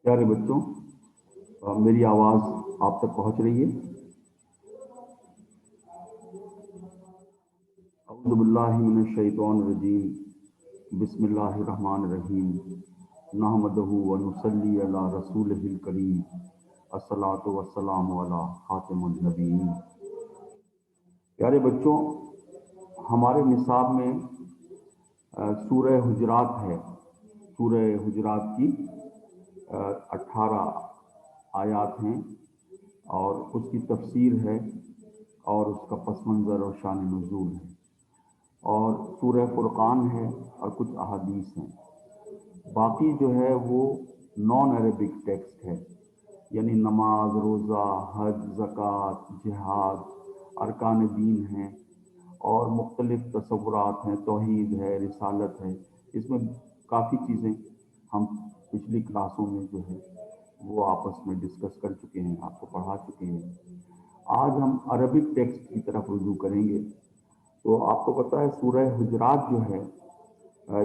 پیارے بچوں، میری آواز آپ تک پہنچ رہی ہے؟ اعوذ باللہ من الشیطان الرجیم، بسم اللہ الرحمن الرحیم، نحمدہ ونصلی علی رسولہ الکریم، الصلاۃ والسلام علی خاتم النبیین۔ پیارے بچوں، ہمارے نصاب میں سورہ حجرات ہے۔ سورہ حجرات کی 18 آیات ہیں اور اس کی تفسیر ہے اور اس کا پس منظر اور شان نزول ہے، اور سورہ فرقان ہے اور کچھ احادیث ہیں۔ باقی جو ہے وہ نان عربک ٹیکسٹ ہے، یعنی نماز، روزہ، حج، زکوٰۃ، جہاد، ارکان دین ہیں اور مختلف تصورات ہیں، توحید ہے، رسالت ہے۔ اس میں کافی چیزیں ہم پچھلی کلاسوں میں جو ہے وہ آپس میں ڈسکس کر چکے ہیں، آپ کو پڑھا چکے ہیں۔ آج ہم عربک ٹیکسٹ کی طرف رجوع کریں گے۔ تو آپ کو پتہ ہے سورہ حجرات جو ہے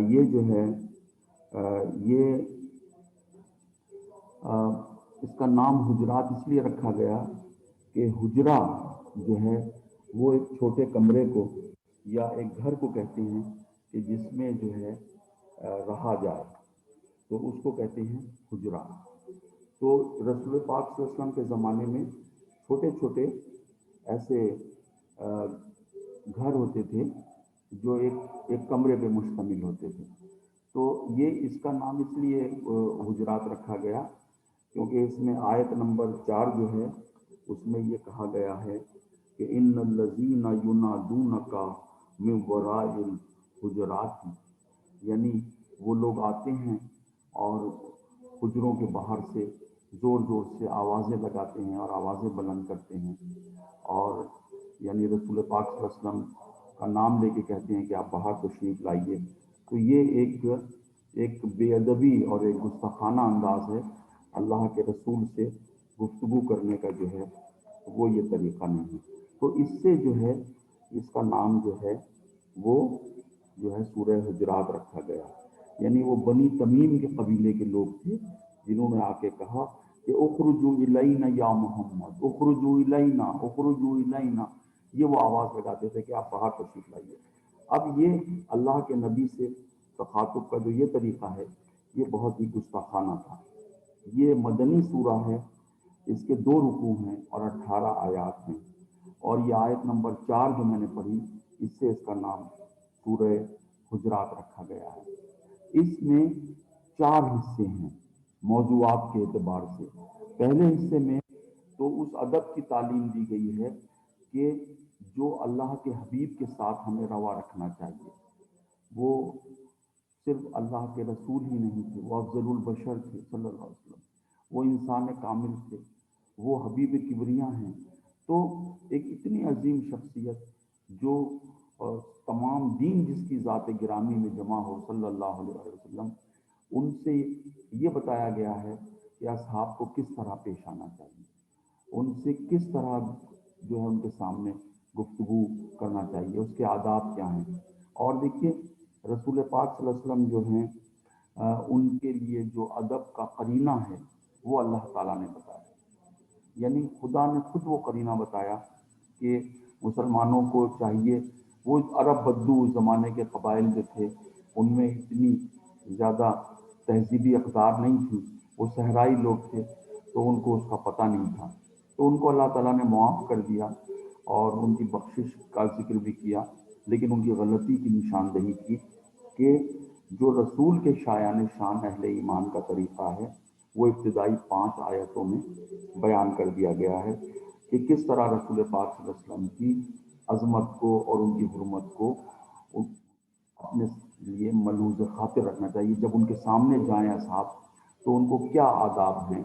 یہ جو ہے یہ اس کا نام حجرات اس لیے رکھا گیا کہ حجرہ جو ہے وہ ایک چھوٹے کمرے کو یا ایک گھر کو کہتے ہیں کہ جس میں جو ہے رہا جائے، تو اس کو کہتے ہیں حجرہ۔ تو رسول پاک صلی اللہ علیہ وسلم کے زمانے میں چھوٹے چھوٹے ایسے گھر ہوتے تھے جو ایک کمرے پہ مشتمل ہوتے تھے۔ تو یہ اس کا نام اس لیے حجرات رکھا گیا کیونکہ اس میں آیت نمبر 4 جو ہے اس میں یہ کہا گیا ہے کہ ان الذین ینادونک من وراء الحجرات، یعنی وہ لوگ آتے ہیں اور حجروں کے باہر سے زور زور سے آوازیں لگاتے ہیں اور آوازیں بلند کرتے ہیں، اور یعنی رسول پاک صلی اللہ علیہ وسلم کا نام لے کے کہتے ہیں کہ آپ باہر تشریف لائیے۔ تو یہ ایک بے ادبی اور ایک گستاخانہ انداز ہے۔ اللہ کے رسول سے گفتگو کرنے کا جو ہے وہ یہ طریقہ نہیں ہے۔ تو اس سے جو ہے اس کا نام جو ہے وہ جو ہے سورہ حجرات رکھا گیا، یعنی وہ بنی تمیم کے قبیلے کے لوگ تھے جنہوں نے آ کے کہا کہ اخرجوا الینا یا محمد، اخرجوا الینا، اخرجوا الینا، یہ وہ آواز لگاتے تھے کہ آپ باہر تشریف لائیے۔ اب یہ اللہ کے نبی سے تخاطب کا جو یہ طریقہ ہے یہ بہت ہی گستاخانہ تھا۔ یہ مدنی سورہ ہے، اس کے 2 رکوع ہیں اور 18 آیات ہیں، اور یہ آیت نمبر 4 جو میں نے پڑھی اس سے اس کا نام سورہ حجرات رکھا گیا ہے۔ اس میں 4 حصے ہیں موضوعات کے اعتبار سے۔ پہلے حصے میں تو اس ادب کی تعلیم دی گئی ہے کہ جو اللہ کے حبیب کے ساتھ ہمیں روا رکھنا چاہیے۔ وہ صرف اللہ کے رسول ہی نہیں تھے، وہ افضل البشر تھے صلی اللہ علیہ وسلم، وہ انسان کامل تھے، وہ حبیب کبریاں ہیں۔ تو ایک اتنی عظیم شخصیت جو تمام دین جس کی ذات گرامی میں جمع ہو صلی اللہ علیہ وسلم، ان سے یہ بتایا گیا ہے کہ اصحاب کو کس طرح پیش آنا چاہیے، ان سے کس طرح جو ہے ان کے سامنے گفتگو کرنا چاہیے، اس کے آداب کیا ہیں۔ اور دیکھیے رسول پاک صلی اللہ علیہ وسلم جو ہیں ان کے لیے جو ادب کا قرینہ ہے وہ اللہ تعالیٰ نے بتایا، یعنی خدا نے خود وہ قرینہ بتایا کہ مسلمانوں کو چاہیے، وہ عرب بدو زمانے کے قبائل جو تھے ان میں اتنی زیادہ تہذیبی اقدار نہیں تھی، وہ صحرائی لوگ تھے تو ان کو اس کا پتہ نہیں تھا، تو ان کو اللہ تعالیٰ نے معاف کر دیا اور ان کی بخشش کا ذکر بھی کیا، لیکن ان کی غلطی کی نشاندہی کی کہ جو رسول کے شایان شان اہل ایمان کا طریقہ ہے وہ ابتدائی 5 آیتوں میں بیان کر دیا گیا ہے کہ کس طرح رسول پاک صلی اللہ علیہ وسلم کی عظمت کو اور ان کی حرمت کو اپنے لیے ملحوظ خاطر رکھنا چاہیے۔ جب ان کے سامنے جائیں اصحاب تو ان کو کیا آداب ہیں،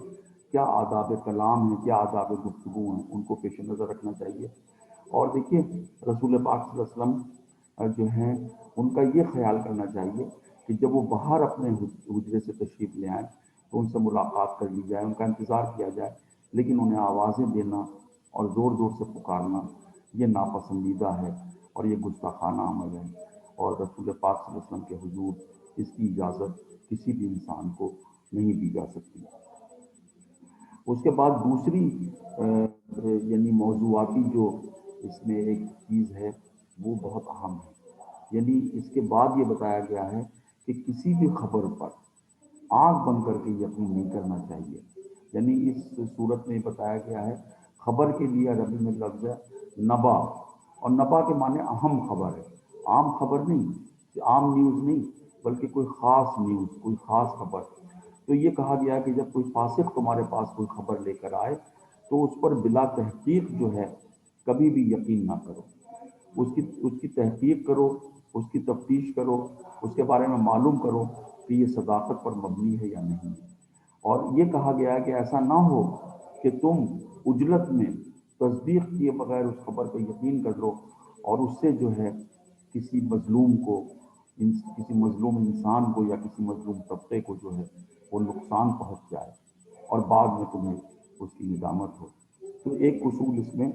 کیا آداب کلام ہیں، کیا آداب گفتگو ہیں، ان کو پیش نظر رکھنا چاہیے۔ اور دیکھیے رسول پاک صلی اللہ علیہ وسلم جو ہیں ان کا یہ خیال کرنا چاہیے کہ جب وہ باہر اپنے حجرے سے تشریف لے آئیں تو ان سے ملاقات کر لی جائے، ان کا انتظار کیا جائے، لیکن انہیں آوازیں دینا اور زور زور سے پکارنا یہ ناپسندیدہ ہے اور یہ گستاخانہ عمل ہے، اور رسول پاک صلی اللہ علیہ وسلم کے حضور اس کی اجازت کسی بھی انسان کو نہیں دی جا سکتی۔ اس کے بعد دوسری یعنی موضوعاتی جو اس میں ایک چیز ہے وہ بہت اہم ہے، یعنی اس کے بعد یہ بتایا گیا ہے کہ کسی بھی خبر پر آنکھ بند کر کے یقین نہیں کرنا چاہیے۔ یعنی اس صورت میں بتایا گیا ہے، خبر کے لیے عربی میں لفظ ہے نبا، اور نبا کے معنی اہم خبر ہے، عام خبر نہیں، عام نیوز نہیں، بلکہ کوئی خاص نیوز، کوئی خاص خبر۔ تو یہ کہا گیا کہ جب کوئی فاسق تمہارے پاس کوئی خبر لے کر آئے تو اس پر بلا تحقیق جو ہے کبھی بھی یقین نہ کرو، اس کی تحقیق کرو، اس کی تفتیش کرو، اس کے بارے میں معلوم کرو کہ یہ صداقت پر مبنی ہے یا نہیں۔ اور یہ کہا گیا ہے کہ ایسا نہ ہو کہ تم عجلت میں تصدیق کیے بغیر اس خبر پہ یقین کر لو اور اس سے جو ہے کسی مظلوم کو، کسی مظلوم انسان کو یا کسی مظلوم طبقے کو جو ہے وہ نقصان پہنچ جائے اور بعد میں تمہیں اس کی ندامت ہو۔ تو ایک اصول اس میں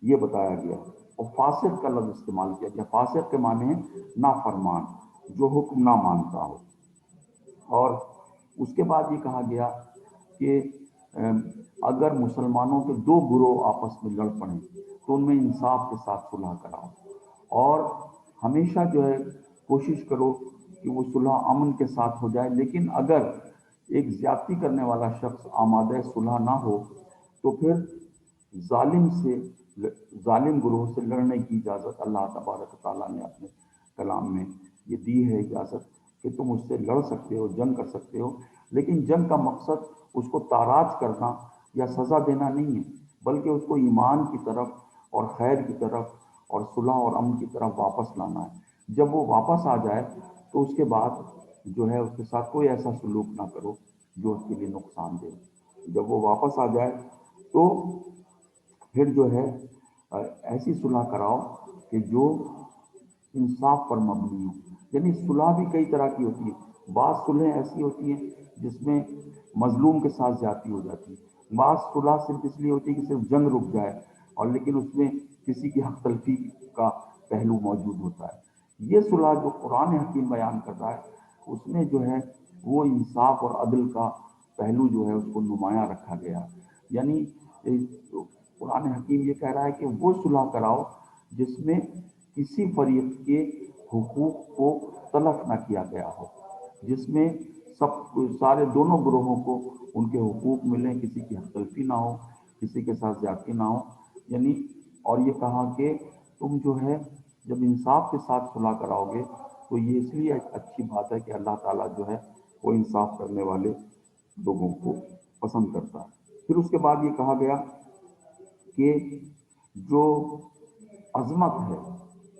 یہ بتایا گیا، اور فاسق کا لفظ استعمال کیا گیا۔ فاسق کے معنی ہے نافرمان، جو حکم نہ مانتا ہو۔ اور اس کے بعد یہ کہا گیا کہ اگر مسلمانوں کے دو گروہ آپس میں لڑ پڑیں تو ان میں انصاف کے ساتھ صلح کراؤ، اور ہمیشہ جو ہے کوشش کرو کہ وہ صلح امن کے ساتھ ہو جائے، لیکن اگر ایک زیادتی کرنے والا شخص آمادہ صلح نہ ہو تو پھر ظالم گروہ سے لڑنے کی اجازت اللہ تبارک و تعالیٰ نے اپنے کلام میں یہ دی ہے اجازت کہ تم اس سے لڑ سکتے ہو، جنگ کر سکتے ہو، لیکن جنگ کا مقصد اس کو تاراج کرنا یا سزا دینا نہیں ہے، بلکہ اس کو ایمان کی طرف اور خیر کی طرف اور صلح اور امن کی طرف واپس لانا ہے۔ جب وہ واپس آ جائے تو اس کے بعد جو ہے اس کے ساتھ کوئی ایسا سلوک نہ کرو جو اس کے لیے نقصان دے۔ جب وہ واپس آ جائے تو پھر جو ہے ایسی صلح کراؤ کہ جو انصاف پر مبنی ہو۔ یعنی صلح بھی کئی طرح کی ہوتی ہے، بعض صلحیں ایسی ہوتی ہیں جس میں مظلوم کے ساتھ زیادتی ہو جاتی ہے، بعض صلح صرف اس لیے ہوتی ہے کہ صرف جنگ رک جائے اور لیکن اس میں کسی کی حق تلفی کا پہلو موجود ہوتا ہے۔ یہ صلح جو قرآن حکیم بیان کر رہا ہے اس میں جو ہے وہ انصاف اور عدل کا پہلو جو ہے اس کو نمایاں رکھا گیا، یعنی قرآن حکیم یہ کہہ رہا ہے کہ وہ صلح کراؤ جس میں کسی فریق کے حقوق کو تلف نہ کیا گیا ہو، جس میں سارے دونوں گروہوں کو ان کے حقوق ملیں، کسی کی حق تلفی نہ ہو، کسی کے ساتھ زیادتی نہ ہو۔ یعنی اور یہ کہا کہ تم جو ہے جب انصاف کے ساتھ صلح کراؤ گے تو یہ اس لیے ایک اچھی بات ہے کہ اللہ تعالیٰ جو ہے وہ انصاف کرنے والے لوگوں کو پسند کرتا ہے۔ پھر اس کے بعد یہ کہا گیا کہ جو عظمت ہے،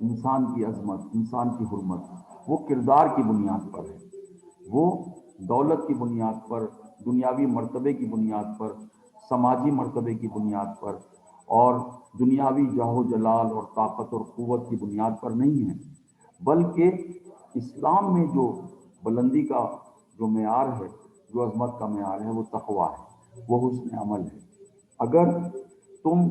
انسان کی عظمت، انسان کی حرمت، وہ کردار کی بنیاد پر ہے، وہ دولت کی بنیاد پر، دنیاوی مرتبے کی بنیاد پر، سماجی مرتبے کی بنیاد پر اور دنیاوی جاہ و جلال اور طاقت اور قوت کی بنیاد پر نہیں ہے، بلکہ اسلام میں جو بلندی کا جو معیار ہے، جو عظمت کا معیار ہے وہ تقویٰ ہے، وہ حسن عمل ہے۔ اگر تم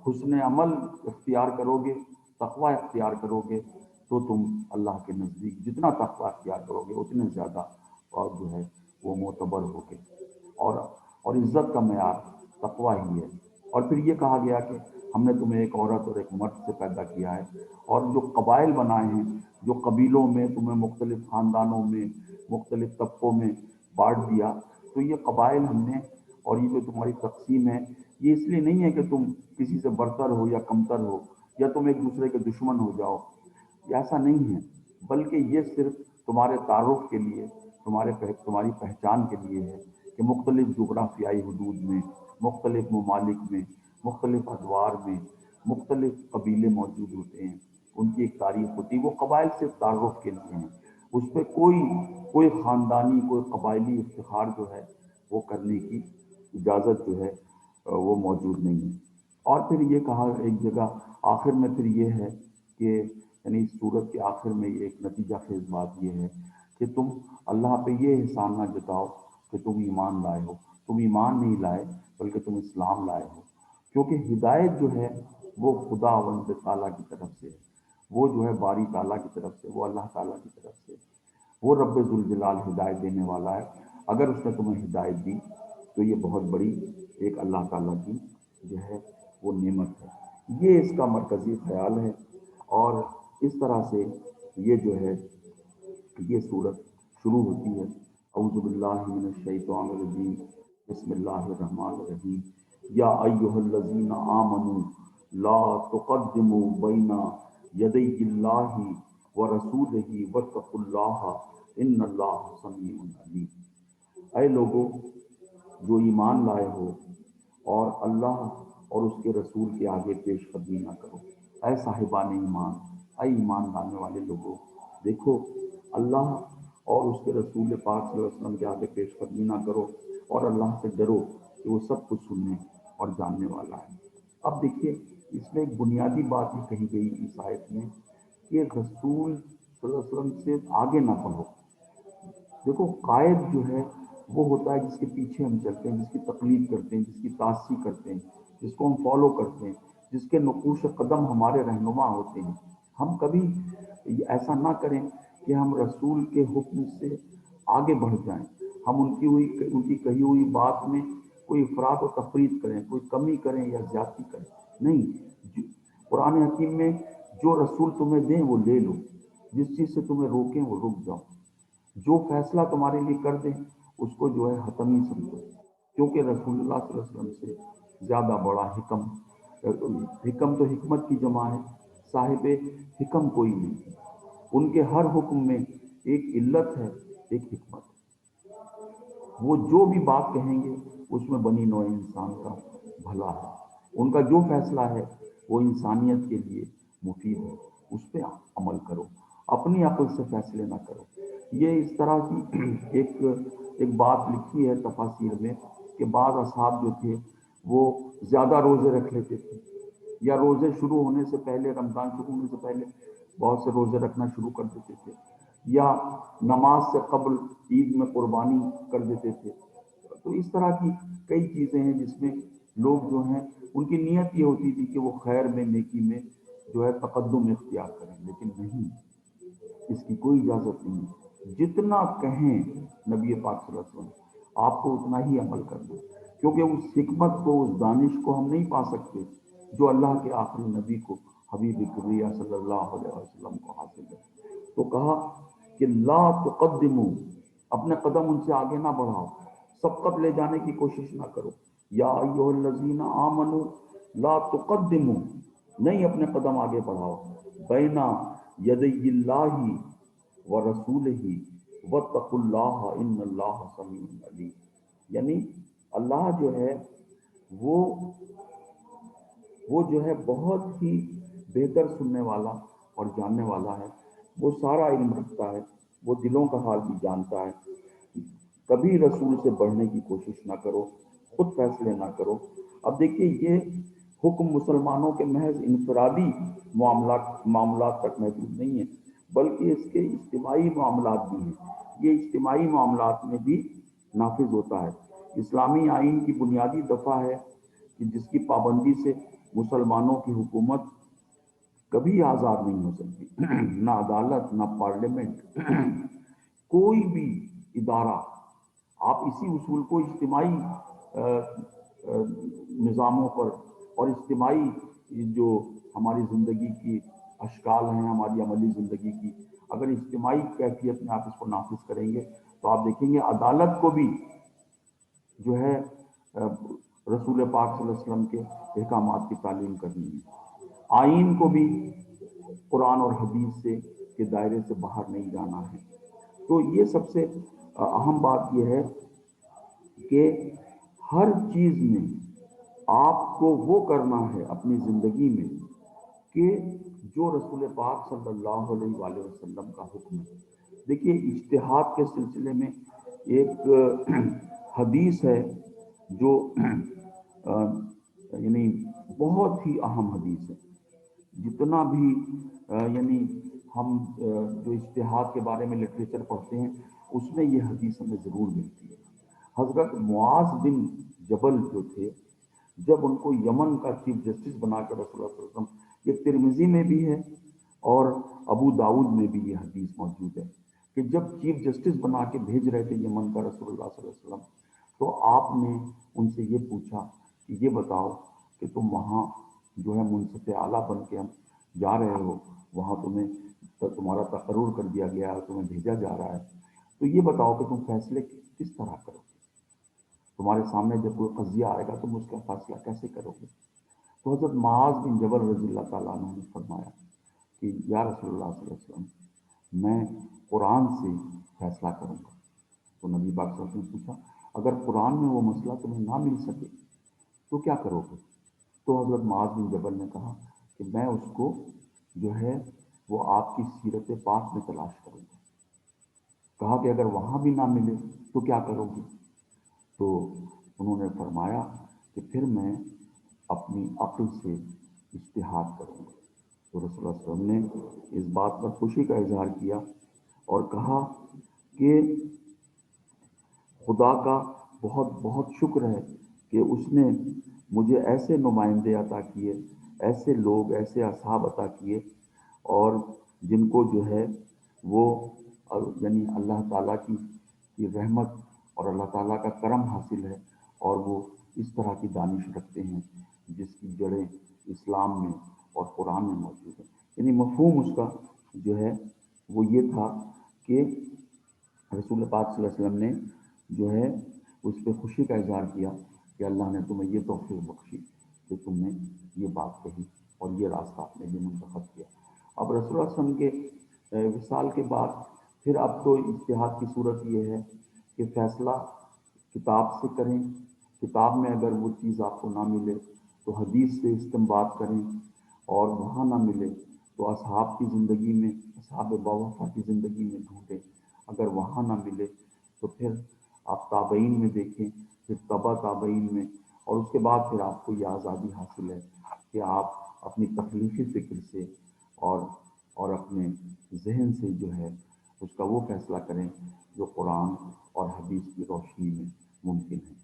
حسن عمل اختیار کرو گے، تقویٰ اختیار کرو گے تو تم اللہ کے نزدیک جتنا تقویٰ اختیار کرو گے اتنے زیادہ اور جو ہے وہ معتبر ہوگے، اور عزت کا معیار تقویٰ ہی ہے۔ اور پھر یہ کہا گیا کہ ہم نے تمہیں ایک عورت اور ایک مرد سے پیدا کیا ہے، اور جو قبائل بنائے ہیں، جو قبیلوں میں تمہیں مختلف خاندانوں میں مختلف طبقوں میں بانٹ دیا، تو یہ قبائل ہم نے اور یہ جو تمہاری تقسیم ہے یہ اس لیے نہیں ہے کہ تم کسی سے برتر ہو یا کمتر ہو یا تم ایک دوسرے کے دشمن ہو جاؤ، یہ ایسا نہیں ہے، بلکہ یہ صرف تمہارے تعارف کے لیے، تمہاری پہچان کے لیے ہے کہ مختلف جغرافیائی حدود میں، مختلف ممالک میں، مختلف ادوار میں مختلف قبیلے موجود ہوتے ہیں، ان کی ایک تاریخ ہوتی ہے، وہ قبائل صرف تعارف کے لیے ہیں، اس پہ کوئی خاندانی، کوئی قبائلی افتخار جو ہے وہ کرنے کی اجازت جو ہے وہ موجود نہیں ہے۔ اور پھر یہ کہا ایک جگہ آخر میں پھر یہ ہے کہ یعنی اس صورت کے آخر میں ایک نتیجہ خیز بات یہ ہے کہ تم اللہ پہ یہ احسان نہ جتاؤ کہ تم ایمان لائے ہو. تم ایمان نہیں لائے بلکہ تم اسلام لائے ہو، کیونکہ ہدایت جو ہے وہ خدا وند تعالیٰ کی طرف سے ہے، وہ جو ہے باری تعالیٰ کی طرف سے، وہ اللہ تعالیٰ کی طرف سے، وہ رب ذوالجلال ہدایت دینے والا ہے. اگر اس نے تمہیں ہدایت دی تو یہ بہت بڑی ایک اللہ تعالیٰ کی جو ہے وہ نعمت ہے. یہ اس کا مرکزی خیال ہے، اور اس طرح سے یہ جو ہے یہ صورت شروع ہوتی ہے. اعوذ باللہ من الشیطان الرجیم، بسم اللہ الرحمن الرحیم. یا ایھا الذین آمنوا لا تقدموا بین یدی اللہ ورسولہ واتقوا اللہ ان اللہ سمیع علیم. اے لوگوں جو ایمان لائے ہو، اور اللہ اور اس کے رسول کے آگے پیش قدمی نہ کرو. اے صاحبان ایمان، اے ایمان لانے والے لوگوں، دیکھو اللہ اور اس کے رسول پاک صلی اللہ علیہ وسلم کے آگے پیش قدمی نہ کرو، اور اللہ سے ڈرو کہ وہ سب کچھ سننے اور جاننے والا ہے. اب دیکھیے اس میں ایک بنیادی بات یہ کہی گئی اس آیت میں کہ رسول صلی اللہ علیہ وسلم سے آگے نہ بڑھو. دیکھو قائد جو ہے وہ ہوتا ہے جس کے پیچھے ہم چلتے ہیں، جس کی تقلید کرتے ہیں، جس کی تاسی کرتے ہیں، جس کو ہم فالو کرتے ہیں، جس کے نقوش قدم ہمارے رہنما ہوتے ہیں. ہم کبھی ایسا نہ کریں کہ ہم رسول کے حکم سے آگے بڑھ جائیں، ہم ان کی کہی ہوئی بات میں کوئی افراد و تفرید کریں، کوئی کمی کریں یا زیادتی کریں. نہیں، قرآن حکیم میں جو رسول تمہیں دیں وہ لے لو، جس چیز سے تمہیں روکیں وہ رک جاؤ، جو فیصلہ تمہارے لیے کر دیں اس کو جو ہے حتمی سمجھو، کیونکہ رسول اللہ صلی اللہ علیہ وسلم سے زیادہ بڑا حکم تو حکمت کی جمع ہے، صاحب حکم کوئی نہیں. ان کے ہر حکم میں ایک علت ہے، ایک حکمت ہے. وہ جو بھی بات کہیں گے اس میں بنی نوع انسان کا بھلا ہے. ان کا جو فیصلہ ہے وہ انسانیت کے لیے مفید ہے، اس پہ عمل کرو، اپنی عقل سے فیصلے نہ کرو. یہ اس طرح کی ایک بات لکھی ہے تفاسیر میں کہ بعض اصحاب جو تھے وہ زیادہ روزے رکھ لیتے تھے، یا روزے شروع ہونے سے پہلے، رمضان شروع ہونے سے پہلے بہت سے روزے رکھنا شروع کر دیتے تھے، یا نماز سے قبل عید میں قربانی کر دیتے تھے. تو اس طرح کی کئی چیزیں ہیں جس میں لوگ جو ہیں ان کی نیت یہ ہوتی تھی کہ وہ خیر میں، نیکی میں جو ہے تقدم اختیار کریں، لیکن نہیں، اس کی کوئی اجازت نہیں. جتنا کہیں نبی پاک صلی اللہ علیہ وسلم آپ کو اتنا ہی عمل کرنا ہے، کیونکہ اس حکمت کو، اس دانش کو ہم نہیں پا سکتے جو اللہ کے آخری نبی کو، حبیب کبریہ صلی اللہ علیہ وسلم کو حاصل ہے. تو کہا کہ لا تقدموا، اپنے قدم ان سے آگے نہ بڑھاؤ، سبقت لے جانے کی کوشش نہ کرو. یا ایھا الذین آمنوا لا تقدموا، نہیں اپنے قدم آگے بڑھاؤ، بین یدی اللہ ورسولہ واتقوا اللہ ان اللہ سمیع علیم. یعنی اللہ جو ہے وہ جو ہے بہت ہی بہتر سننے والا اور جاننے والا ہے. وہ سارا علم رکھتا ہے، وہ دلوں کا حال بھی جانتا ہے. کبھی رسول سے بڑھنے کی کوشش نہ کرو، خود فیصلے نہ کرو. اب دیکھیے یہ حکم مسلمانوں کے محض انفرادی معاملات تک محدود نہیں ہے، بلکہ اس کے اجتماعی معاملات بھی ہیں. یہ اجتماعی معاملات میں بھی نافذ ہوتا ہے. اسلامی آئین کی بنیادی دفعہ ہے کہ جس کی پابندی سے مسلمانوں کی حکومت کبھی آزاد نہیں ہو سکتی. نہ عدالت، نہ پارلیمنٹ، کوئی بھی ادارہ. آپ اسی اصول کو اجتماعی نظاموں پر اور اجتماعی جو ہماری زندگی کی اشکال ہیں، ہماری عملی زندگی کی، اگر اجتماعی کیفیت میں آپ اس کو نافذ کریں گے تو آپ دیکھیں گے عدالت کو بھی جو ہے رسول پاک صلی اللہ علیہ وسلم کے احکامات کی تعلیم کرنی ہے. آئین کو بھی قرآن اور حدیث کے دائرے سے باہر نہیں جانا ہے. تو یہ سب سے اہم بات یہ ہے کہ ہر چیز میں آپ کو وہ کرنا ہے اپنی زندگی میں کہ جو رسول پاک صلی اللہ علیہ وآلہ وسلم کا حکم ہے. دیکھیے اجتہاد کے سلسلے میں ایک حدیث ہے جو یعنی بہت ہی اہم حدیث ہے. جتنا بھی یعنی ہم جو اجتہاد کے بارے میں لٹریچر پڑھتے ہیں اس میں یہ حدیث ہمیں ضرور ملتی ہے۔ حضرت معاذ بن جبل جو تھے، جب ان کو یمن کا چیف جسٹس بنا کر رسول اللہ صلی اللہ علیہ وسلم، یہ ترمذی میں بھی ہے اور ابو داؤد میں بھی یہ حدیث موجود ہے کہ جب چیف جسٹس بنا کے بھیج رہے تھے یمن کا رسول اللہ صلی اللہ علیہ وسلم، تو آپ نے ان سے یہ پوچھا کہ یہ بتاؤ کہ تم وہاں جو ہے منصف اعلیٰ بن کے ہم جا رہے ہو، وہاں تمہارا تقرر کر دیا گیا ہے، تمہیں بھیجا جا رہا ہے، تو یہ بتاؤ کہ تم فیصلے کس طرح کرو گے؟ تمہارے سامنے جب کوئی قضیہ آئے گا تم اس کا فیصلہ کیسے کرو گے؟ تو حضرت معاذ بن جبل رضی اللہ تعالیٰ عنہ نے فرمایا کہ یا رسول اللہ صلی اللہ علیہ وسلم، میں قرآن سے فیصلہ کروں گا۔ تو نبی پاک صلی اللہ علیہ وسلم نے پوچھا اگر قرآن میں وہ مسئلہ تمہیں نہ مل سکے تو کیا کرو گے؟ تو حضرت معاذ بن جبل نے کہا کہ میں اس کو جو ہے وہ آپ کی سیرت پاک میں تلاش کروں گا۔ کہا کہ اگر وہاں بھی نہ ملے تو کیا کرو گے؟ تو انہوں نے فرمایا کہ پھر میں اپنی عقل سے اجتہاد کروں گا۔ تو رسول اللہ صلی اللہ علیہ وسلم نے اس بات پر خوشی کا اظہار کیا اور کہا کہ خدا کا بہت بہت شکر ہے کہ اس نے مجھے ایسے نمائندے عطا کیے، ایسے لوگ، ایسے اصحاب عطا کیے، اور جن کو جو ہے وہ یعنی اللہ تعالیٰ کی رحمت اور اللہ تعالیٰ کا کرم حاصل ہے، اور وہ اس طرح کی دانش رکھتے ہیں جس کی جڑیں اسلام میں اور قرآن میں موجود ہیں۔ یعنی مفہوم اس کا جو ہے وہ یہ تھا کہ رسول پاک صلی اللہ علیہ وسلم نے جو ہے اس پہ خوشی کا اظہار کیا کہ اللہ نے تمہیں یہ توفیق بخشی کہ تم نے یہ بات کہی اور یہ راستہ آپ نے بھی منتخب کیا۔ اب رسول اللہ صلی اللہ علیہ وسلم کے وصال کے بعد پھر اب تو اجتہاد کی صورت یہ ہے کہ فیصلہ کتاب سے کریں، کتاب میں اگر وہ چیز آپ کو نہ ملے تو حدیث سے استنباط کریں، اور وہاں نہ ملے تو اصحاب کی زندگی میں، اصحاب باوفا کی زندگی میں ڈھونڈیں، اگر وہاں نہ ملے تو پھر آپ تابعین میں دیکھیں، پھر تبع تابعین میں، اور اس کے بعد پھر آپ کو یہ آزادی حاصل ہے کہ آپ اپنی تخلیقی فکر سے اور اپنے ذہن سے جو ہے اس کا وہ فیصلہ کریں جو قرآن اور حدیث کی روشنی میں ممکن ہے۔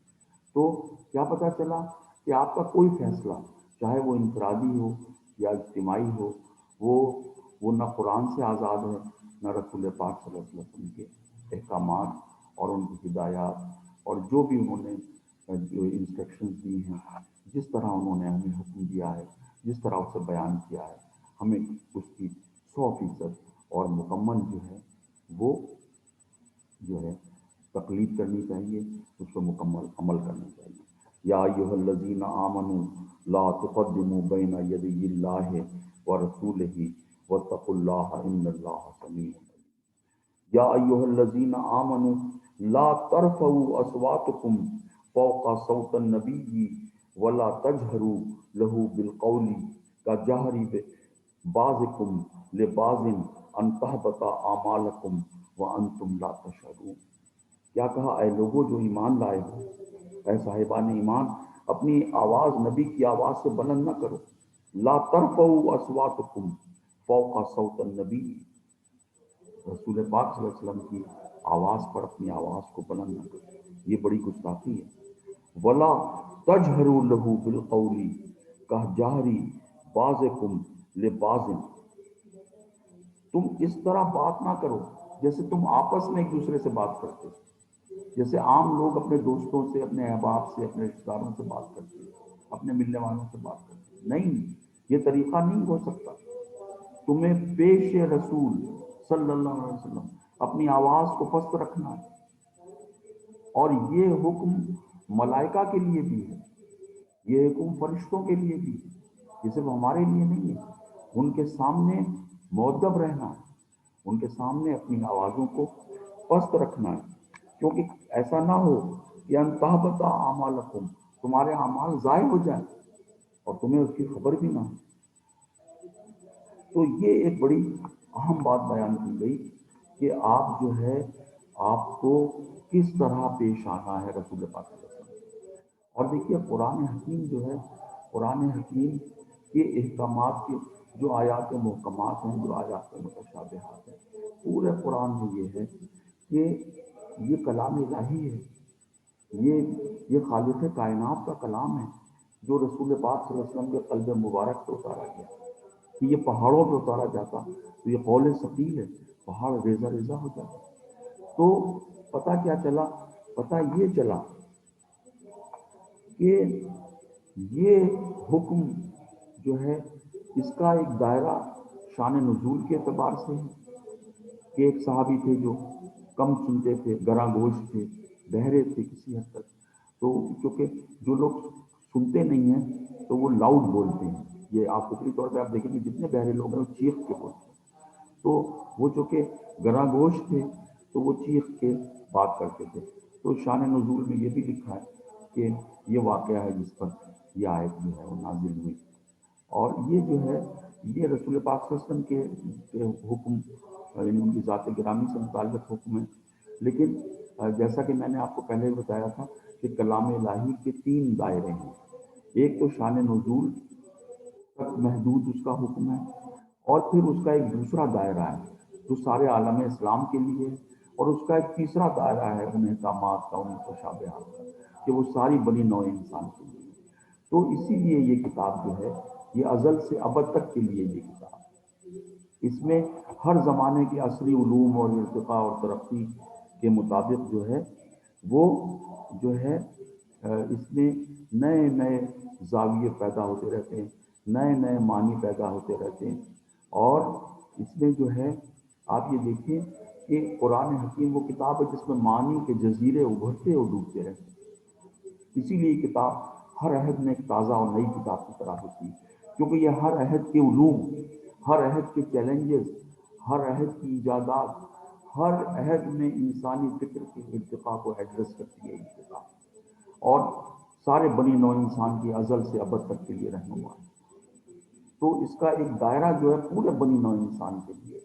تو کیا پتہ چلا کہ آپ کا کوئی فیصلہ، چاہے وہ انفرادی ہو یا اجتماعی ہو، وہ نہ قرآن سے آزاد ہے، نہ رسول پاک صلی اللہ علیہ وسلم کے احکامات اور ان کی ہدایات اور جو بھی انہوں نے جو انسٹرکشنز دی ہیں، جس طرح انہوں نے ہمیں حکم دیا ہے، جس طرح اسے بیان کیا ہے، ہمیں اس کی 100% اور مکمل جو ہے وہ جو ہے تقلید کرنی چاہیے، اس کو مکمل عمل کرنا چاہیے۔ یا ایھا الذین آمنوا لا تقدموا بین یدی اللہ ورسولہ واتقوا اللہ ان اللہ سمیع علیم۔ یا ایھا الذین آمنوا لا ترفعوا اصواتکم فوق صوت النبی ولا تجہروا له بالقول کجہر بعضکم لبعض ان تحبط اعمالکم وانتم لا تشعرون۔ کیا کہا، اے لوگوں جو ایمان لائے ہو، اے صاحبان ایمان، اپنی آواز نبی کی آواز سے بلند نہ کرو۔ لا ترفعوا اصواتکم فوق صوت النبی، رسول پاک صلی اللہ علیہ وسلم کی آواز پر اپنی آواز کو بلند نہ کرو، یہ بڑی گستاخی ہے۔ ولا تجہروا له بالقول کجہر بعضکم لبعض، تم اس طرح بات نہ کرو جیسے تم آپس میں ایک دوسرے سے بات کرتے ہو، جیسے عام لوگ اپنے دوستوں سے، اپنے احباب سے، اپنے رشتہ داروں سے بات کرتے ہیں، اپنے ملنے والوں سے بات کرتے ہیں۔ نہیں، یہ طریقہ نہیں ہو سکتا۔ تمہیں پیش رسول صلی اللہ علیہ وسلم اپنی آواز کو پست رکھنا ہے، اور یہ حکم ملائکہ کے لیے بھی ہے، یہ حکم فرشتوں کے لیے بھی ہے، یہ صرف ہمارے لیے نہیں ہے۔ ان کے سامنے مؤدب رہنا ہے، ان کے سامنے اپنی آوازوں کو پست رکھنا ہے، کیونکہ ایسا نہ ہو کہ ان تحبط اعمالکم، تمہارے اعمال ضائع ہو جائیں اور تمہیں اس کی خبر بھی نہ ہو۔ تو یہ ایک بڑی اہم بات بیان کی گئی کہ آپ جو ہے آپ کو کس طرح پیش آنا ہے رسول پاک صلی اللہ علیہ وسلم۔ اور دیکھیے قرآن حکیم جو ہے، قرآن حکیم کے احکامات کے جو آیات محکمات ہیں، جو آیات متشابہات ہیں، پورے قرآن میں یہ ہے کہ یہ کلام الہی ہے، یہ خالق کائنات کا کلام ہے جو رسول پاک صلی اللہ علیہ وسلم کے قلب مبارک پہ اتارا گیا کہ یہ پہاڑوں پہ اتارا جاتا تو یہ قول ثقیل ہے، پہاڑ ریزہ ریزہ ہو جاتا۔ تو پتہ کیا چلا؟ پتہ یہ چلا کہ یہ حکم جو ہے اس کا ایک دائرہ شان نزول کے اعتبار سے ہے کہ ایک صحابی تھے جو کم سنتے تھے، گراں گوشت تھے، بہرے تھے کسی حد تک، تو کیونکہ جو لوگ سنتے نہیں ہیں تو وہ لاؤڈ بولتے ہیں، یہ آپ فطری طور پہ آپ دیکھیں گے جتنے بہرے لوگ ہیں وہ چیخ کے بولتے ہیں، تو وہ چونکہ گراں گوشت تھے تو وہ چیخ کے بات کرتے تھے۔ تو شان نزول میں یہ بھی لکھا ہے کہ یہ واقعہ ہے جس پر یہ آیت جو ہے وہ نازل ہوئی، اور یہ جو ہے یہ رسول پاک صلی اللہ علیہ وسلم کے حکم، یعنی ان کی ذات گرامی سے متعلق حکم ہے۔ لیکن جیسا کہ میں نے آپ کو پہلے بتایا تھا کہ کلام الہی کے 3 دائرے ہیں، ایک تو شان نزول تک محدود اس کا حکم ہے، اور پھر اس کا ایک دوسرا دائرہ ہے جو سارے عالم اسلام کے لیے ہے، اور اس کا ایک تیسرا دائرہ ہے ان احکامات کا، ان متشابہات کا، کہ وہ ساری بنی نوع انسان کے لیے۔ تو اسی لیے یہ کتاب جو ہے یہ ازل سے ابد تک کے لیے یہ کتاب ہے، اس میں ہر زمانے کے عصری علوم اور ارتقاء اور ترقی کے مطابق جو ہے وہ جو ہے اس میں نئے نئے زاویے پیدا ہوتے رہتے ہیں، نئے نئے معنی پیدا ہوتے رہتے ہیں، اور اس میں جو ہے آپ یہ دیکھیں کہ قرآن حکیم وہ کتاب ہے جس میں معنی کے جزیرے ابھرتے اور ڈوبتے رہتے ہیں۔ اسی لیے یہ کتاب ہر عہد میں ایک تازہ اور نئی کتاب کی طرح ہوتی ہے، کیونکہ یہ ہر عہد کے علوم، ہر عہد کے چیلنجز، ہر عہد کی ایجادات، ہر عہد میں انسانی فکر کے ارتقاء کو ایڈریس کرتی ہے یہ کتاب، اور سارے بنی نوع انسان کی ازل سے ابد تک کے لیے رہنما ہے۔ تو اس کا ایک دائرہ جو ہے پورے بنی نوع انسان کے لیے،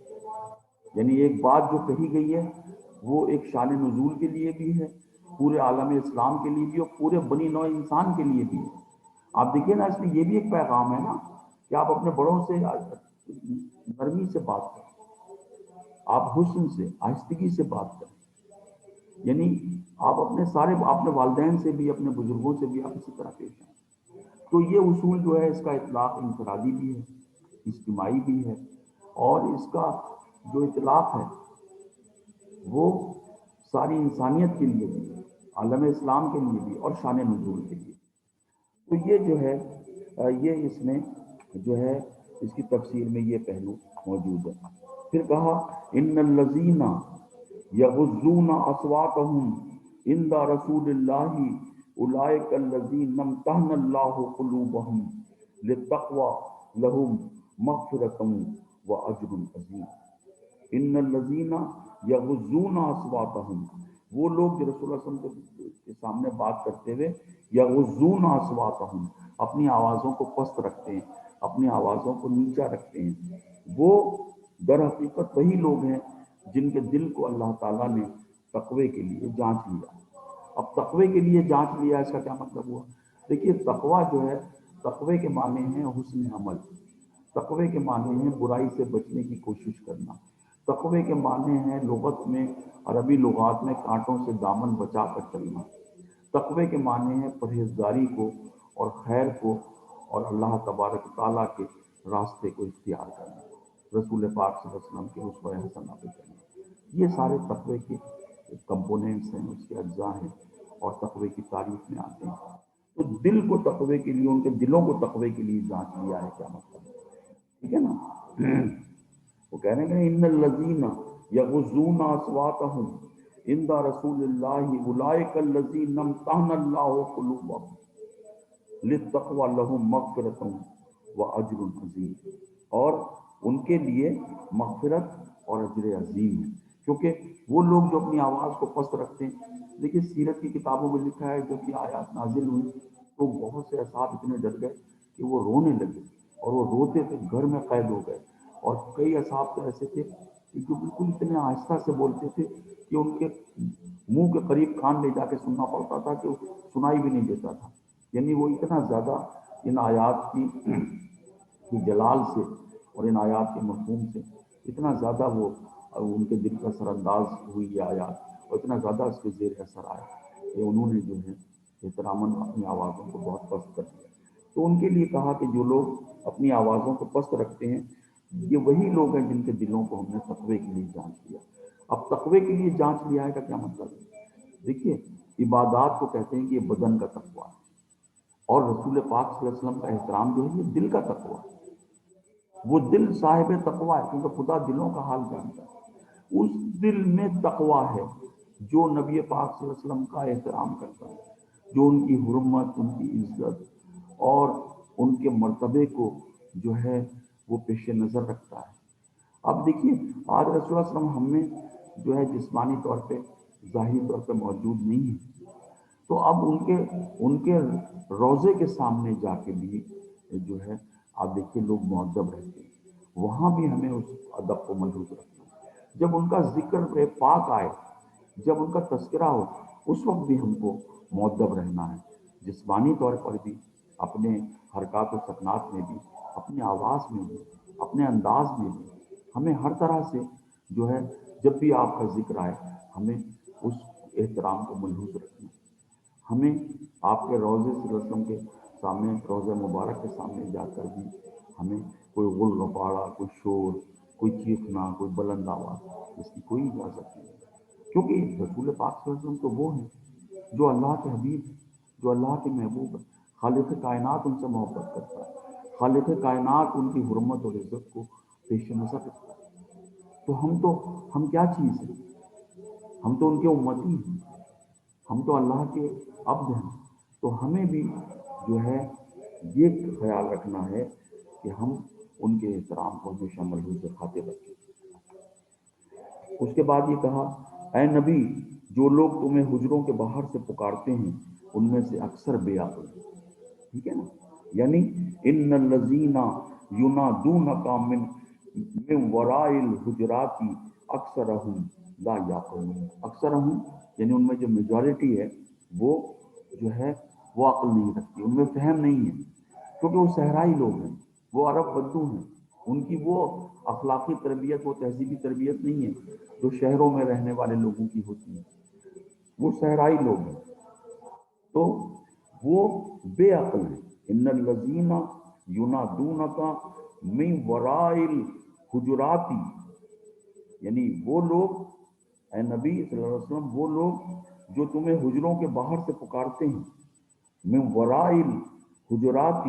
یعنی ایک بات جو کہی گئی ہے وہ ایک شان نزول کے لیے بھی ہے، پورے عالم اسلام کے لیے بھی، اور پورے بنی نوع انسان کے لیے بھی ہے۔ آپ دیکھیے نا، اس میں یہ بھی ایک پیغام ہے نا کہ آپ اپنے بڑوں سے نرمی سے بات کریں، آپ حسن سے، آہستگی سے بات کریں، یعنی آپ اپنے اپنے والدین سے بھی، اپنے بزرگوں سے بھی آپ اسی طرح پیش آئیں۔ تو یہ اصول جو ہے اس کا اطلاق انفرادی بھی ہے، اجتماعی بھی ہے، اور اس کا جو اطلاق ہے وہ ساری انسانیت کے لیے بھی ہے، عالم اسلام کے لیے بھی، اور شان نزول کے لیے۔ تو یہ جو ہے یہ اس میں جو ہے اس کی تفسیر میں یہ پہلو موجود ہے۔ پھر کہا ان الذین یغضون اصواتهم عند رسول اللہ اولئک الذین امتحن اللہ قلوبهم للتقوی لهم مغفرۃ واجر عظیم۔ ان الذین یغضون اصواتهم، وہ لوگ جو رسول اللہ صلی اللہ علیہ وسلم کے سامنے بات کرتے ہوئے یغضون اصواتهم اپنی آوازوں کو پست رکھتے ہیں، اپنی آوازوں کو نیچا رکھتے ہیں، وہ در حقیقت وہی لوگ ہیں جن کے دل کو اللہ تعالیٰ نے تقوی کے لیے جانچ لیا۔ اب تقوی کے لیے جانچ لیا، اس کا کیا مطلب ہوا؟ دیکھیے تقوی جو ہے، تقوی کے معنی ہیں حسن عمل، تقوی کے معنی ہیں برائی سے بچنے کی کوشش کرنا، تقوی کے معنی ہیں لغت میں، عربی لغات میں کانٹوں سے دامن بچا کر چلنا، تقوی کے معنی ہیں پرہیزگاری کو اور خیر کو اور اللہ تبارک تعالیٰ کے راستے کو اختیار کرنا، رسول پاک صلی اللہ علیہ وسلم کے اسوہ حسنہ پہ چلنا۔ یہ سارے تقوی کے کمپوننٹس ہیں، اس کے اجزاء ہیں، اور تقوی کی تعریف میں آتے ہیں۔ تو دل کو تقوی کے لیے، ان کے دلوں کو تقوی کے لیے جانچ لیا ہے، کیا مطلب ہے؟ ٹھیک ہے نا؟ وہ کہہ رہے ہیں ان الذین یغضون اصواتهم عند رسول اللہ اولئک الذین امتحن اللہ قلوبهم للتقوی لهم مغفرۃ واجر عظیم، اور ان کے لیے مغفرت اور اجر عظیم ہے، کیونکہ وہ لوگ جو اپنی آواز کو پست رکھتے ہیں۔ دیکھیے سیرت کی کتابوں میں لکھا ہے جب یہ آیات نازل ہوئی تو بہت سے اصحاب اتنے ڈر گئے کہ وہ رونے لگے، اور وہ روتے تھے، گھر میں قید ہو گئے، اور کئی اصحاب تو ایسے تھے کہ جو بالکل اتنے آہستہ سے بولتے تھے کہ ان کے منہ کے قریب کان لے جا کے سننا پڑتا تھا کہ سنائی بھی نہیں دیتا تھا، یعنی وہ اتنا زیادہ ان آیات کی جلال سے اور ان آیات کے مفہوم سے اتنا زیادہ وہ ان کے دل کا سر انداز ہوئی یہ آیات، اور اتنا زیادہ اس کے زیر اثر آیا کہ انہوں نے جو ہے احتراماً اپنی آوازوں کو بہت پست کر دیا۔ تو ان کے لیے کہا کہ جو لوگ اپنی آوازوں کو پست رکھتے ہیں یہ وہی لوگ ہیں جن کے دلوں کو ہم نے تقوی کے لیے جانچ لیا۔ اب تقوی کے لیے جانچ لیا ہے کا کیا مطلب ہے؟ دیکھیے، عبادات کو کہتے ہیں کہ یہ بدن کا تقوی ہے، اور رسول پاک صلی اللہ علیہ وسلم کا احترام جو ہے یہ دل کا تقوی ہے۔ وہ دل صاحب تقوی ہے، کیونکہ خدا دلوں کا حال جانتا ہے۔ اس دل میں تقوی ہے جو نبی پاک صلی اللہ علیہ وسلم کا احترام کرتا ہے، جو ان کی حرمت، ان کی عزت اور ان کے مرتبے کو جو ہے وہ پیش نظر رکھتا ہے۔ اب دیکھیے، آج رسول اللہ صلی اللہ علیہ وسلم ہم میں جو ہے جسمانی طور پہ، ظاہری طور پہ موجود نہیں ہے، تو اب ان کے روضے کے سامنے جا کے بھی جو ہے آپ دیکھیے لوگ مؤدب رہتے ہیں، وہاں بھی ہمیں اس ادب کو ملحوظ رکھنا ہے۔ جب ان کا ذکر پاک آئے، جب ان کا تذکرہ ہو، اس وقت بھی ہم کو مؤدب رہنا ہے، جسمانی طور پر بھی، اپنے حرکات و سکنات میں بھی، اپنی آواز میں بھی، اپنے انداز میں بھی، ہمیں ہر طرح سے جو ہے جب بھی آپ کا ذکر آئے ہمیں اس احترام کو ملحوظ رکھنا ہے۔ ہمیں آپ کے روضے صلی اللہ علیہ وسلم کے سامنے، روضہ مبارک کے سامنے جا کر بھی ہمیں کوئی غل غپاڑا، کوئی شور، کوئی چیخنا، کوئی بلند آواز، اس کی کوئی اجازت نہیں ہے، کیونکہ رسول پاک صلی اللہ علیہ وسلم تو وہ ہیں جو اللہ کے حبیب ہیں، جو اللہ کے محبوب ہیں۔ خالق کائنات ان سے محبت کرتا ہے، خالق کائنات ان کی حرمت اور عزت کو پیش نظر رکھتا ہے۔ تو ہم کیا چیز ہیں؟ ہم تو ان کے امتی ہیں، ہم تو اللہ کے عبد ہیں۔ تو ہمیں بھی جو ہے یہ خیال رکھنا ہے کہ ہم ان کے احترام کو ہمیشہ ملحوظ خاطر رکھیں۔ اس کے بعد یہ کہا، اے نبی، جو لوگ تمہیں حجروں کے باہر سے پکارتے ہیں ان میں سے اکثر بے عقل ہیں۔ ٹھیک ہے نا؟ یعنی ان الذین ینادونک من وراء الحجرات اکثرهم لا یعقلون۔ اکثرهم یعنی ان میں جو میجورٹی ہے وہ جو ہے وہ عقل نہیں رکھتی، ان میں فہم نہیں ہے، کیونکہ وہ صحرائی لوگ ہیں، وہ عرب بدو ہیں، ان کی وہ اخلاقی تربیت، وہ تہذیبی تربیت نہیں ہے جو شہروں میں رہنے والے لوگوں کی ہوتی ہے، وہ صحرائی لوگ ہیں، تو وہ بے عقل ہیں۔ ان الذین ینادونک من وراء الحجرات، یعنی وہ لوگ، اے نبی صلی اللہ علیہ وسلم، وہ لوگ جو تمہیں حجروں کے باہر سے پکارتے ہیں، من وراء الحجرات،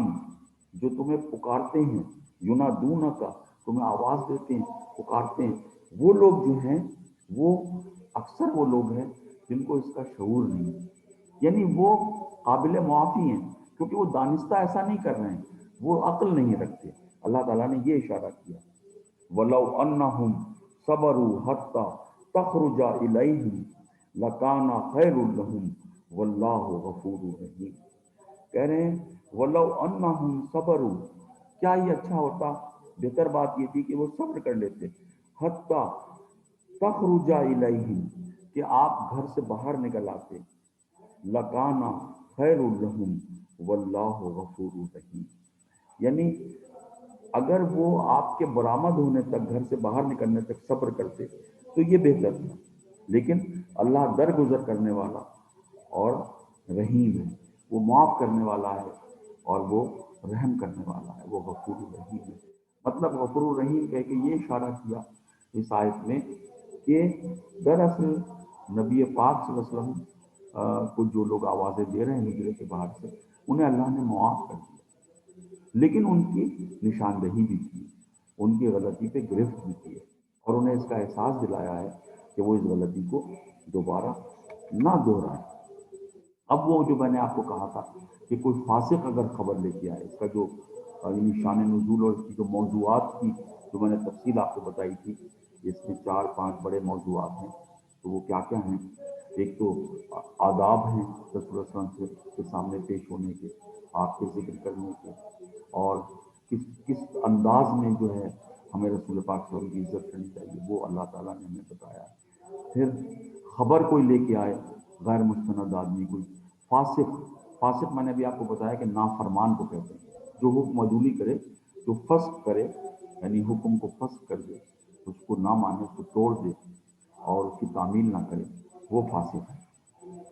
جو تمہیں پکارتے ہیں، ینادونک، تمہیں آواز دیتے ہیں، پکارتے ہیں، وہ لوگ جو ہیں وہ اکثر وہ لوگ ہیں جن کو اس کا شعور نہیں ہے، یعنی وہ قابل معافی ہیں کیونکہ وہ دانستہ ایسا نہیں کر رہے ہیں، وہ عقل نہیں رکھتے۔ اللہ تعالیٰ نے یہ اشارہ کیا، وَلَوْ أَنَّهُمْ صَبَرُوا حَتَّى تَخْرُجَ إِلَيْهِمْ لَكَانَ خَيْرٌ لَهُمْ وَاللَّهُ غَفُورٌ رَحِيمٌ۔ کہہ رہے ہیں وَلَوْ أَنَّهُمْ صَبَرُوا، کیا یہ اچھا ہوتا، بہتر بات یہ تھی کہ وہ صبر کر لیتے، حَتَّى تَخْرُجَ إِلَيْهِمْ، کہ آپ گھر سے باہر نکل آتے، لَكَانَ خَيْرٌ لَهُمْ وَاللَّهُ غَفُورٌ رَحِيمٌ، یعنی اگر وہ آپ کے برآمد ہونے تک، گھر سے باہر نکلنے تک صبر کرتے تو یہ بہتر تھا، لیکن اللہ درگزر کرنے والا اور رحیم ہے، وہ معاف کرنے والا ہے اور وہ رحم کرنے والا ہے، وہ غفور الرحیم ہے۔ مطلب غفور الرحیم کہہ کے یہ اشارہ کیا اس آیت میں کہ دراصل نبی پاک صلی اللہ علیہ وسلم کو جو لوگ آوازیں دے رہے ہیں ہجرے کے باہر سے، انہیں اللہ نے معاف کر دیا، لیکن ان کی نشاندہی بھی کی، ان کی غلطی پہ گرفت بھی کی، اور انہیں اس کا احساس دلایا ہے کہ وہ اس غلطی کو دوبارہ نہ دہرائیں۔ اب وہ جو میں نے آپ کو کہا تھا کہ کوئی فاسق اگر خبر لے کے آئے، اس کا جو یعنی شان نزول اور اس کی جو موضوعات کی جو میں نے تفصیل آپ کو بتائی تھی، اس میں 4-5 بڑے موضوعات ہیں، تو وہ کیا کیا ہیں؟ ایک تو آداب ہیں رسول اللہ صلی اللہ علیہ وسلم کے سامنے پیش ہونے کے، آپ کے ذکر کرنے کے، اور کس انداز میں جو ہے ہمیں رسول پاک صلی اللہ علیہ وسلم کی عزت کرنی چاہیے، وہ اللہ تعالیٰ نے ہمیں بتایا ہے۔ پھر خبر کوئی لے کے آئے، غیر مستند آدمی، کوئی فاسق میں نے بھی آپ کو بتایا کہ نافرمان کو کہتے ہیں، جو حکم عدولی کرے، جو فسق کرے، یعنی حکم کو فسخ کر دے، اس کو نہ مانے، اس کو توڑ دے اور اس کی تعمیل نہ کرے، وہ فاسق ہے۔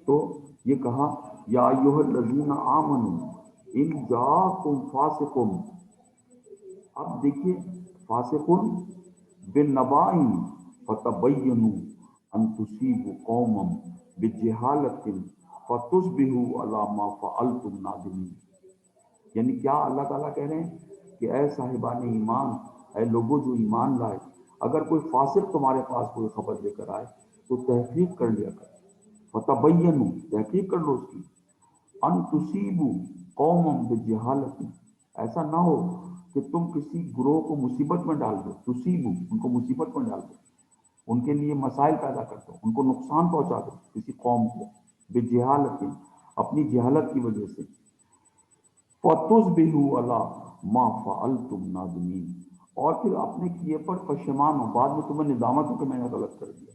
تو یہ کہا یا ایھا الذین آمنوا ان جاءکم فاسق، اب دیکھیے فاسق بالنباء فتبینوا ان تصیبوا قوما بجہالۃ فتصبحوا علی ما فعلتم نادمین، یعنی کیا اللہ تعالیٰ کہہ رہے ہیں کہ اے صاحبان ایمان، اے لوگوں جو ایمان لائے، اگر کوئی فاسق تمہارے پاس کوئی خبر لے کر آئے تو تحقیق کر لیا کر، فتبینوا تحقیق کر لو اس کی، ان تصیبوا قوما بجہالۃ، ایسا نہ ہو کہ تم کسی گروہ کو مصیبت میں ڈال دو، تصیبوا ان کو مصیبت میں ڈال دو، ان کے لیے مسائل پیدا کر دو، ان کو نقصان پہنچا دو کسی قوم کو، بجہالۃ اپنی جہالت کی وجہ سے، فَتُصْبِحُوا عَلَىٰ مَا فَعَلْتُمْ نَادِمِينَ، اور پھر اپنے کیے پر پشیمان ہو، بعد میں تمہیں ندامت ہو کہ میں نے غلط کر دیا۔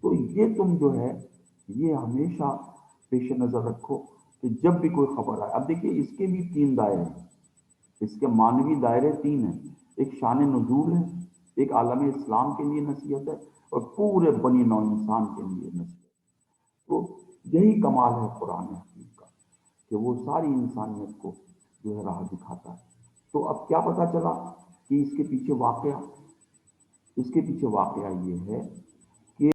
تو یہ تم جو ہے یہ ہمیشہ پیش نظر رکھو کہ جب بھی کوئی خبر آئے، اب دیکھیے اس کے بھی تین دائرے ہیں، اس کے معنوی دائرے تین ہیں، ایک شان نزول ہے، ایک عالم اسلام کے لیے نصیحت ہے، اور پورے بنی نوع انسان کے لیے نصیحت ہے۔ تو یہی کمال ہے قرآن حکیم کا کہ وہ ساری انسانیت کو جو ہے راہ دکھاتا ہے۔ تو اب کیا پتہ چلا کہ اس کے پیچھے واقعہ یہ ہے